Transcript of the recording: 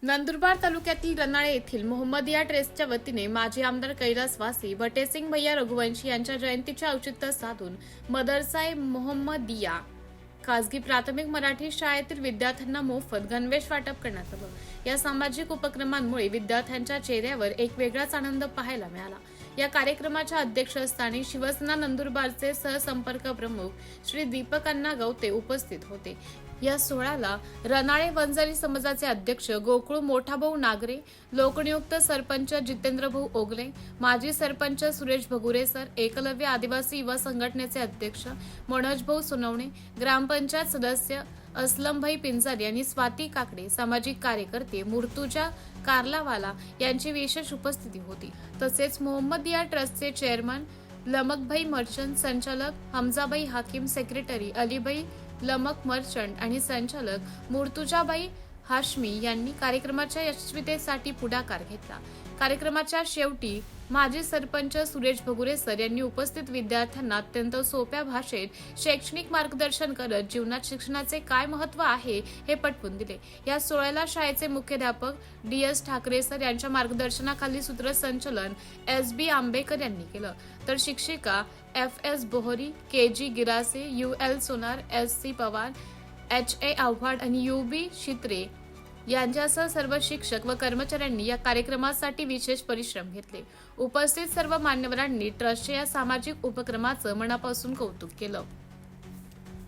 नंदुरबार तालुक्यातील रनाळे येथील मोहम्मदिया ट्रस्टच्या वतीने माजी आमदार कैलासवासी बटेसिंग भैया रघुवंशी यांच्या जयंतीचे औचित्य साधून मदरसा मोहम्मदिया खासगी प्राथमिक मराठी शाळेतील विद्यार्थ्यांना मोफत गणवेश वाटप करण्यात आलं। या सामाजिक उपक्रमांमुळे विद्यार्थ्यांच्या चेहऱ्यावर एक वेगळाच आनंद पाहायला मिळाला। या कार्यक्रमाच्या अध्यक्षस्थानी शिवसेना नंदुरबारचे सहसंपर्क प्रमुख श्री दीपक अण्णा गवते उपस्थित होते। या सोहळ्याला रनाळे वंजारी समाजाचे अध्यक्ष गोकुळ मोठाभाऊ नागरे, लोकनियुक्त सरपंच जितेंद्रभाऊ ओगले, माजी सरपंच सुरेश भगुरे सर, एकलव्य आदिवासी युवा संघटनेचे अध्यक्ष मनोजभाऊ सोनवणे, ग्रामपंचायत सदस्य असलमभाई पिंजारी आणि स्वाती काकडे, सामाजिक कार्यकर्ते मुर्तुजा कारलावाला यांची विशेष उपस्थिती होती। तसेच मोहम्मदिया ट्रस्टचे चेअरमन लमकभाई मर्चंट, संचालक हमजाबाई हाकीम, सेक्रेटरी अलीभाई लमक मर्चंट आणि संचालक मुर्तुजाबाई हाशमी यांनी कार्यक्रमाच्या यशस्वीतेसाठी पुढाकार घेतला। कार्यक्रमाच्या शेवटी माजी सरपंच सुरेश भगुरे सर यांनी उपस्थित विद्यार्थ्यांना अत्यंत सोप्या भाषेत शैक्षणिक मार्गदर्शन करत जीवनात शिक्षणाचे काय महत्त्व आहे हे पटवून दिले। या सोहळ्याला शाळेचे मुख्याध्यापक DS ठाकरे सर यांच्या मार्गदर्शनाखाली सूत्रसंचालन SB आंबेकर यांनी केलं, तर शिक्षिका FS Bohri, KG Girase, UL सोनार, SC पवार, HA आव्हाड आणि UB शित्रे यांच्यासह सर्व शिक्षक व कर्मचाऱ्यांनी या कार्यक्रमासाठी विशेष परिश्रम घेतले। उपस्थित सर्व मान्यवरांनी ट्रस्टच्या या सामाजिक उपक्रमाचं मनापासून कौतुक केलं।